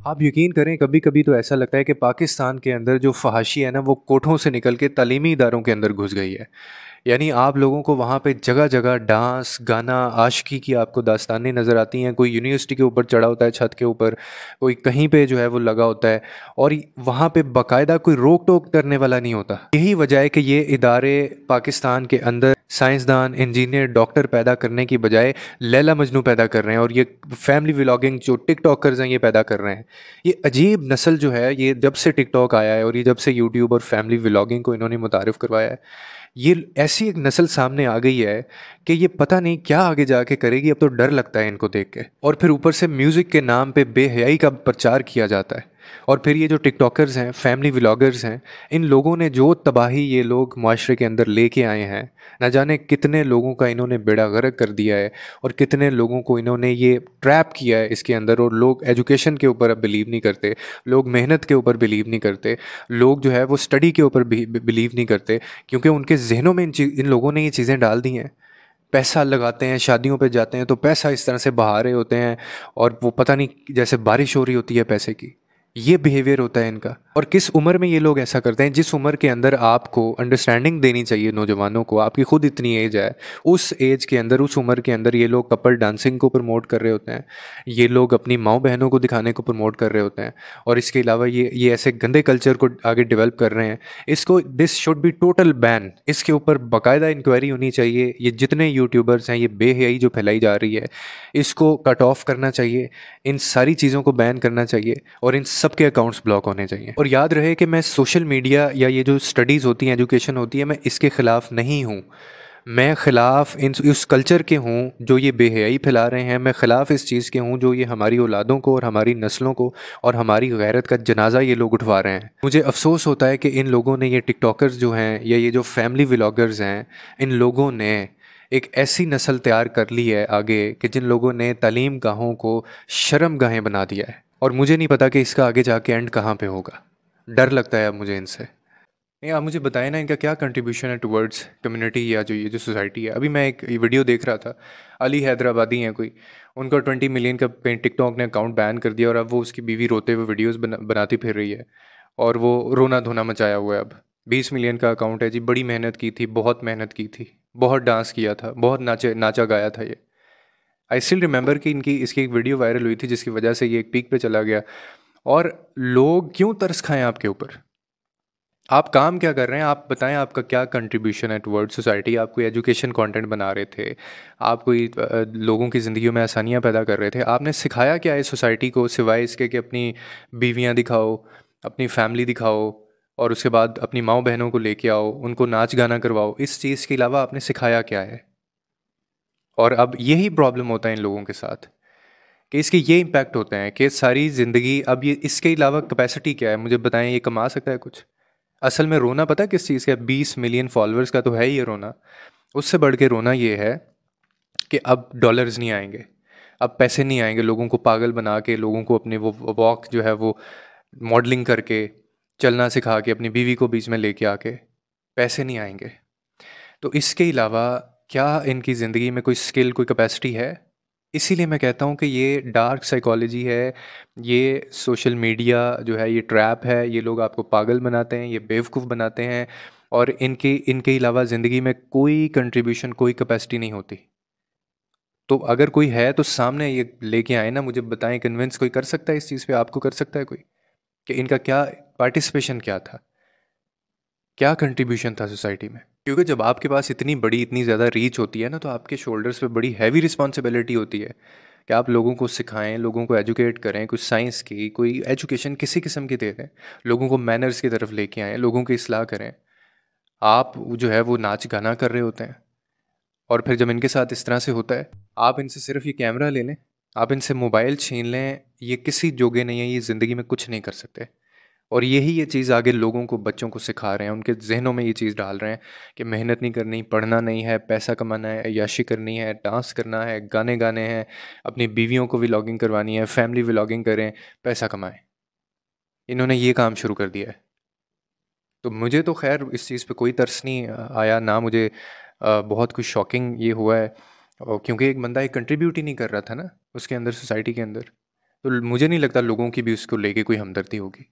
आप यकीन करें कभी कभी तो ऐसा लगता है कि पाकिस्तान के अंदर जो फहाशी है ना वो कोठों से निकल के तालीमी इदारों के अंदर घुस गई है। यानी आप लोगों को वहाँ पे जगह जगह डांस गाना आशिकी की आपको दास्तानें नज़र आती हैं। कोई यूनिवर्सिटी के ऊपर चढ़ा होता है छत के ऊपर, कोई कहीं पे जो है वो लगा होता है, और वहाँ पे बाकायदा कोई रोक टोक करने वाला नहीं होता। यही वजह है कि ये इदारे पाकिस्तान के अंदर साइंसदान इंजीनियर डॉक्टर पैदा करने की बजाय लैला मजनू पैदा कर रहे हैं, और ये फैमिली व्लॉगिंग जो टिकटॉकर्स हैं ये पैदा कर रहे हैं। ये अजीब नस्ल जो है, ये जब से टिकटॉक आया है और ये जब से यूट्यूब और फैमिली व्लॉगिंग को इन्होंने मुतारिफ़ करवाया है, ये ऐसी एक नस्ल सामने आ गई है कि ये पता नहीं क्या आगे जाके करेगी। अब तो डर लगता है इनको देख के। और फिर ऊपर से म्यूज़िक के नाम पे बेहयाई का प्रचार किया जाता है। और फिर ये जो टिकटॉकर्स हैं, फैमिली व्लॉगर्स हैं, इन लोगों ने जो तबाही ये लोग माशरे के अंदर लेके आए हैं, ना जाने कितने लोगों का इन्होंने बेड़ा गर्क कर दिया है, और कितने लोगों को इन्होंने ये ट्रैप किया है इसके अंदर। और लोग एजुकेशन के ऊपर अब बिलीव नहीं करते, लोग मेहनत के ऊपर बिलीव नहीं करते, लोग जो है वो स्टडी के ऊपर बिलीव नहीं करते, क्योंकि उनके जहनों में इन लोगों ने ये चीज़ें डाल दी हैं। पैसा लगाते हैं, शादियों पे जाते हैं तो पैसा इस तरह से बहा रहे होते हैं, और वो पता नहीं जैसे बारिश हो रही होती है पैसे की। ये बिहेवियर होता है इनका। और किस उम्र में ये लोग ऐसा करते हैं? जिस उम्र के अंदर आपको अंडरस्टैंडिंग देनी चाहिए नौजवानों को, आपकी खुद इतनी एज है, उस एज के अंदर, उस उम्र के अंदर ये लोग कपल डांसिंग को प्रमोट कर रहे होते हैं, ये लोग अपनी माँ बहनों को दिखाने को प्रमोट कर रहे होते हैं, और इसके अलावा ये ऐसे गंदे कल्चर को आगे डेवलप कर रहे हैं। इसको this should be total ban. इसके ऊपर बाकायदा इंक्वायरी होनी चाहिए। ये जितने यूट्यूबर्स हैं, ये बेहयाई जो फैलाई जा रही है, इसको कट ऑफ करना चाहिए। इन सारी चीज़ों को बैन करना चाहिए, और इन सब के अकाउंट्स ब्लॉक होने चाहिए। और याद रहे कि मैं सोशल मीडिया या ये जो स्टडीज़ होती हैं, एजुकेशन होती है, मैं इसके ख़िलाफ़ नहीं हूँ। मैं ख़िलाफ़ इन उस कल्चर के हूँ जो ये बेहयाई फैला रहे हैं। मैं ख़िलाफ़ इस चीज़ के हूँ जो ये हमारी औलादों को और हमारी नस्लों को और हमारी गैरत का जनाजा ये लोग उठवा रहे हैं। मुझे अफसोस होता है कि इन लोगों ने, ये टिकटॉकर्स जो हैं या ये जो फैमिली व्लॉगर्स हैं, इन लोगों ने एक ऐसी नस्ल तैयार कर ली है आगे कि जिन लोगों ने तालीम गाहों को शर्म गाहें बना दिया है। और मुझे नहीं पता कि इसका आगे जाके एंड कहाँ पे होगा। डर लगता है अब मुझे इनसे। नहीं, आप मुझे बताएं ना, इनका क्या कंट्रीब्यूशन है टुवर्ड्स कम्युनिटी या जो ये जो सोसाइटी है। अभी मैं एक वीडियो देख रहा था, अली हैदराबादी हैं कोई, उनका 20 मिलियन का कहीं टिकटॉक ने अकाउंट बैन कर दिया, और अब वो उसकी बीवी रोते हुए वीडियोस बनाती फिर रही है, और वो रोना धोना मचाया हुआ है। अब 20 मिलियन का अकाउंट है जी। बड़ी मेहनत की थी, बहुत मेहनत की थी, बहुत डांस किया था, बहुत नाचा गाया था ये। आई स्टिल रिमेंबर कि इसकी एक वीडियो वायरल हुई थी जिसकी वजह से ये एक पीक पे चला गया। और लोग क्यों तरस खाएं आपके ऊपर? आप काम क्या कर रहे हैं? आप बताएं, आपका क्या कंट्रीब्यूशन है टुवर्ड सोसाइटी? आप कोई एजुकेशन कंटेंट बना रहे थे, आप कोई लोगों की ज़िंदगी में आसानियां पैदा कर रहे थे। आपने सिखाया क्या है सोसाइटी को, सिवाय इसके कि अपनी बीवियां दिखाओ, अपनी फैमिली दिखाओ, और उसके बाद अपनी माँ बहनों को लेके आओ, उनको नाच गाना करवाओ। इस चीज़ के अलावा आपने सिखाया क्या है? और अब यही प्रॉब्लम होता है इन लोगों के साथ कि इसके ये इम्पैक्ट होते हैं कि सारी ज़िंदगी, अब ये इसके अलावा कैपेसिटी क्या है? मुझे बताएं, ये कमा सकता है कुछ? असल में रोना पता है किस चीज़ का? 20 मिलियन फॉलोअर्स का तो है ही ये रोना। उससे बढ़ के रोना ये है कि अब डॉलर्स नहीं आएंगे, अब पैसे नहीं आएंगे। लोगों को पागल बना के, लोगों को अपने वो वॉक जो है वो मॉडलिंग करके, चलना सिखा के, अपनी बीवी को बीच में लेके आके पैसे नहीं आएंगे। तो इसके अलावा क्या इनकी ज़िंदगी में कोई स्किल, कोई कैपेसिटी है? इसीलिए मैं कहता हूँ कि ये डार्क साइकोलॉजी है, ये सोशल मीडिया जो है ये ट्रैप है। ये लोग आपको पागल बनाते हैं, ये बेवकूफ़ बनाते हैं, और इनके इनके अलावा ज़िंदगी में कोई कंट्रीब्यूशन, कोई कैपेसिटी नहीं होती। तो अगर कोई है तो सामने ये लेके आए ना, मुझे बताएं, कन्विंस कोई कर सकता है इस चीज़ पे? आपको कर सकता है कोई कि इनका क्या पार्टिसिपेशन क्या था, क्या कंट्रीब्यूशन था सोसाइटी में? क्योंकि जब आपके पास इतनी बड़ी, इतनी ज़्यादा रीच होती है ना, तो आपके शोल्डर्स पे बड़ी हैवी रिस्पॉन्सिबिलिटी होती है कि आप लोगों को सिखाएं, लोगों को एजुकेट करें, कुछ साइंस की कोई एजुकेशन किसी किस्म की दे दें, लोगों को मैनर्स की तरफ लेके आएँ, लोगों की इस्लाह करें। आप जो है वो नाच गाना कर रहे होते हैं, और फिर जब इनके साथ इस तरह से होता है, आप इनसे सिर्फ ये कैमरा ले लें, आप इनसे मोबाइल छीन लें, ये किसी जोगे नहीं है, ये ज़िंदगी में कुछ नहीं कर सकते। और यही ये चीज़ आगे लोगों को, बच्चों को सिखा रहे हैं, उनके जहनों में ये चीज़ डाल रहे हैं कि मेहनत नहीं करनी, पढ़ना नहीं है, पैसा कमाना है, अय्याशी करनी है, डांस करना है, गाने गाने हैं, अपनी बीवियों को व्लॉगिंग करवानी है, फैमिली व्लॉगिंग करें, पैसा कमाएं। इन्होंने ये काम शुरू कर दिया है। तो मुझे तो खैर इस चीज़ पे कोई तरस नहीं आया ना, मुझे बहुत कुछ शॉकिंग ये हुआ है, क्योंकि एक बंदा एक कंट्रीब्यूट ही नहीं कर रहा था ना उसके अंदर, सोसाइटी के अंदर। तो मुझे नहीं लगता लोगों की भी उसको लेके कोई हमदर्दी होगी।